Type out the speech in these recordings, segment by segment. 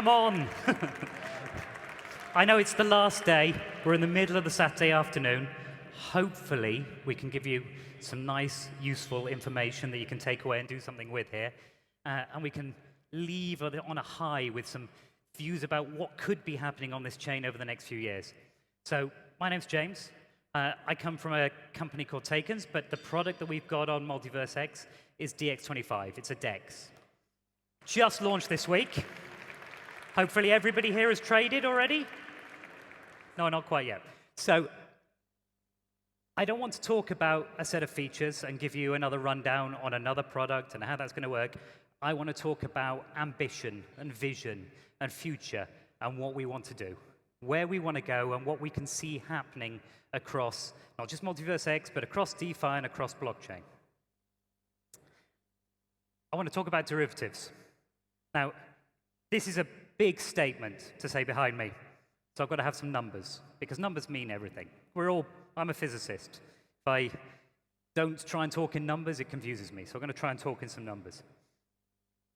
Come on. I know it's the last day. We're in the middle of the Saturday afternoon. Hopefully, we can give you some nice, useful information that you can take away and do something with here. And we can leave on a high with some views about what could be happening on this chain over the next few years. So my name's James. I come from a company called Tacans, but the product that we've got on MultiversX is DX25. It's a DEX. Just launched this week. Hopefully everybody here has traded already. No, not quite yet. So I don't want to talk about a set of features and give you another rundown on another product and how that's going to work. I want to talk about ambition and vision and future and what we want to do, where we want to go and what we can see happening across not just MultiversX, but across DeFi and across blockchain. I want to talk about derivatives. Now, this is a big statement to say behind me, so I've got to have some numbers, because numbers mean everything. I'm a physicist. If I don't try and talk in numbers, it confuses me, so I'm going to try and talk in some numbers.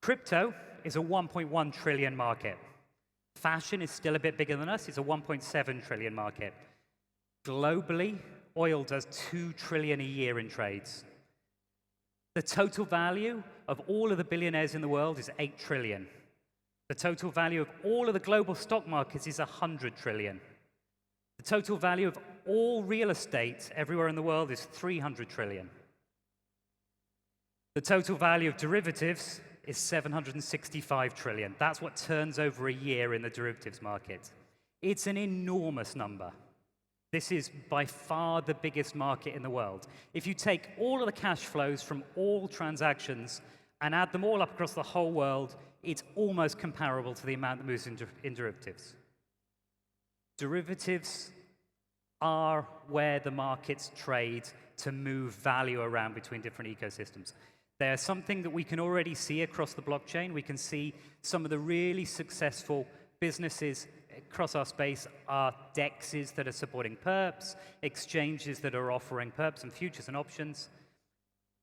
Crypto is a 1.1 trillion market. Fashion is still a bit bigger than us. It's a 1.7 trillion market. Globally, oil does 2 trillion a year in trades. The total value of all of the billionaires in the world is 8 trillion. The total value of all of the global stock markets is 100 trillion. The total value of all real estate everywhere in the world is 300 trillion. The total value of derivatives is 765 trillion. That's what turns over a year in the derivatives market. It's an enormous number. This is by far the biggest market in the world. If you take all of the cash flows from all transactions and add them all up across the whole world, it's almost comparable to the amount that moves in derivatives. Derivatives are where the markets trade to move value around between different ecosystems. They're something that we can already see across the blockchain. We can see some of the really successful businesses across our space are DEXs that are supporting perps, exchanges that are offering perps and futures and options.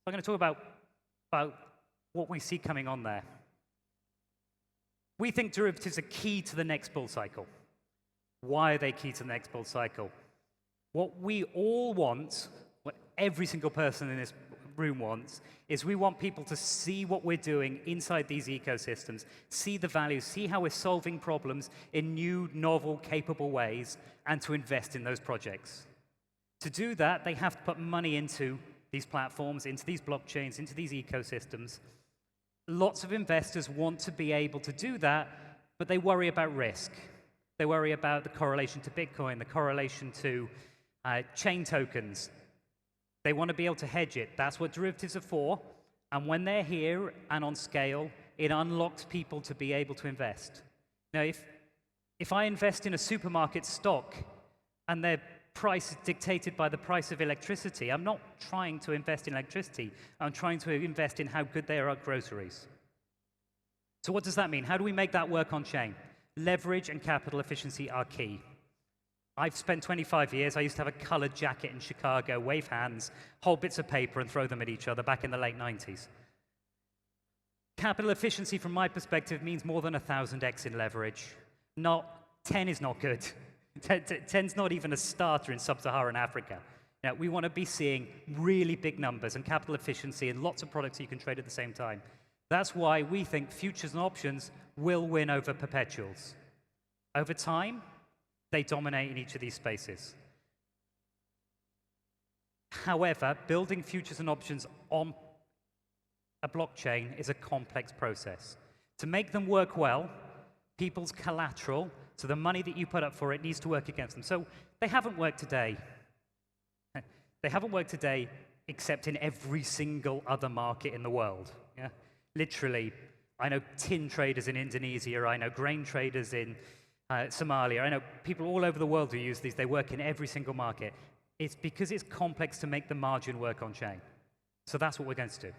I'm going to talk about what we see coming on there. We think derivatives are key to the next bull cycle. Why are they key to the next bull cycle? What we all want, what every single person in this room wants, is we want people to see what we're doing inside these ecosystems, see the value, see how we're solving problems in new, novel, capable ways, and to invest in those projects. To do that, they have to put money into these platforms, into these blockchains, into these ecosystems. Lots of investors want to be able to do that, but they worry about risk. They worry about the correlation to Bitcoin, the correlation to chain tokens. They want to be able to hedge it. That's what derivatives are for. And when they're here and on scale, it unlocks people to be able to invest. Now, if I invest in a supermarket stock and their price is dictated by the price of electricity, I'm not trying to invest in electricity. I'm trying to invest in how good they are at groceries. So what does that mean? How do we make that work on chain? Leverage and capital efficiency are key. I've spent 25 years, I used to have a colored jacket in Chicago, wave hands, hold bits of paper and throw them at each other back in the late 90s. Capital efficiency, from my perspective, means more than 1,000x in leverage. 10 is not good. 10's not even a starter in sub-Saharan Africa. Now, we want to be seeing really big numbers and capital efficiency and lots of products you can trade at the same time. That's why we think futures and options will win over perpetuals. Over time, they dominate in each of these spaces. However, building futures and options on a blockchain is a complex process. To make them work well, people's collateral, so the money that you put up for it, needs to work against them. So they haven't worked today. They haven't worked today except in every single other market in the world. Yeah? Literally, I know tin traders in Indonesia, I know grain traders in Somalia. I know people all over the world who use these. They work in every single market. It's because it's complex to make the margin work on chain. So that's what we're going to do.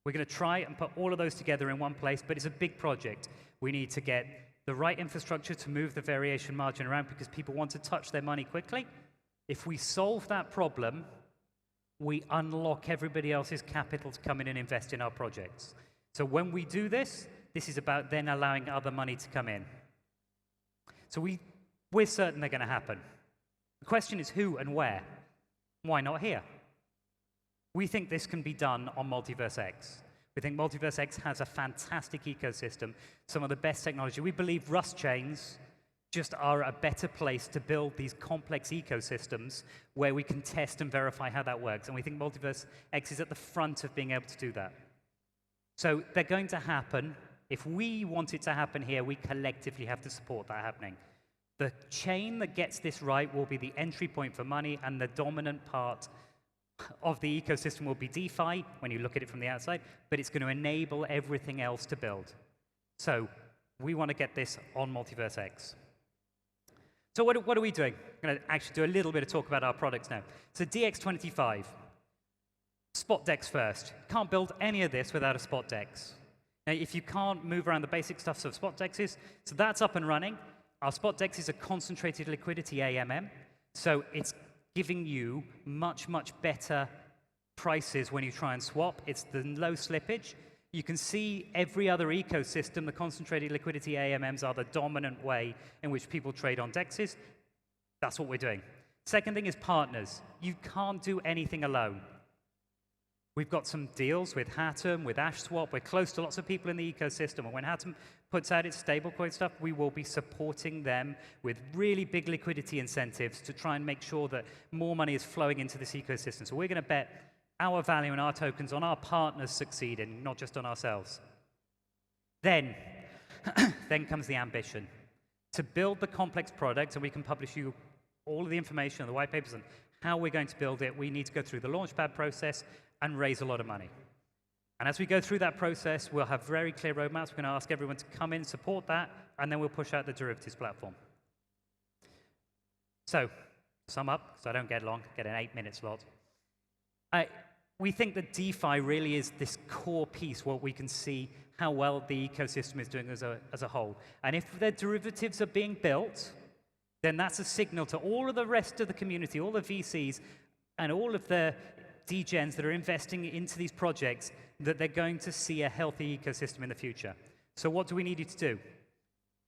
We're going to try and put all of those together in one place, but it's a big project. We need to get the right infrastructure to move the variation margin around because people want to touch their money quickly. If we solve that problem, we unlock everybody else's capital to come in and invest in our projects. So when we do this, This is about then allowing other money to come in. So we're certain they're going to happen. The question is who and where. Why not here? We think this can be done on MultiversX. We think MultiversX has a fantastic ecosystem, some of the best technology. We believe Rust chains just are a better place to build these complex ecosystems where we can test and verify how that works. And we think MultiversX is at the front of being able to do that. So they're going to happen. If we want it to happen here, we collectively have to support that happening. The chain that gets this right will be the entry point for money, and the dominant part of the ecosystem will be DeFi when you look at it from the outside, but it's going to enable everything else to build. So we want to get this on MultiversX. So what are we doing? I'm going to actually do a little bit of talk about our products now. So DX25, spot DEX first. Can't build any of this without a spot DEX. Now, if you can't move around the basic stuff of spot DEXs, so that's up and running. Our spot DEX is a concentrated liquidity AMM, so it's giving you much, much better prices when you try and swap. It's the low slippage. You can see every other ecosystem, the concentrated liquidity AMMs are the dominant way in which people trade on DEXs. That's what we're doing. Second thing is partners. You can't do anything alone. We've got some deals with Hatem, with AshSwap. We're close to lots of people in the ecosystem. And when Hatem puts out its stablecoin stuff, we will be supporting them with really big liquidity incentives to try and make sure that more money is flowing into this ecosystem. So we're going to bet our value and our tokens on our partners succeeding, not just on ourselves. Then comes the ambition to build the complex product, and we can publish you all of the information and the white papers on how we're going to build it. We need to go through the Launchpad process and raise a lot of money. And as we go through that process, we'll have very clear roadmaps. We're going to ask everyone to come in, support that, and then we'll push out the derivatives platform. So, sum up, so I don't get long, get an 8-minute slot. We think that DeFi really is this core piece where we can see how well the ecosystem is doing as a whole. And if the derivatives are being built, then that's a signal to all of the rest of the community, all the VCs, and all of the degens that are investing into these projects, that they're going to see a healthy ecosystem in the future. So what do we need you to do?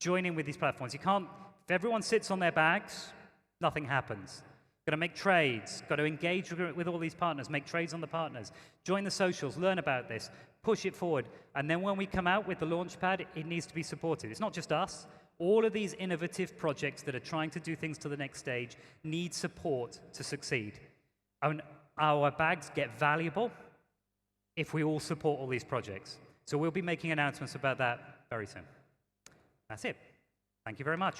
Join in with these platforms. You can't, if everyone sits on their bags, nothing happens. Got to make trades, got to engage with all these partners, make trades on the partners, join the socials, learn about this, push it forward. And then when we come out with the Launchpad, it needs to be supported. It's not just us. All of these innovative projects that are trying to do things to the next stage need support to succeed. And our bags get valuable if we all support all these projects. So we'll be making announcements about that very soon. That's it. Thank you very much.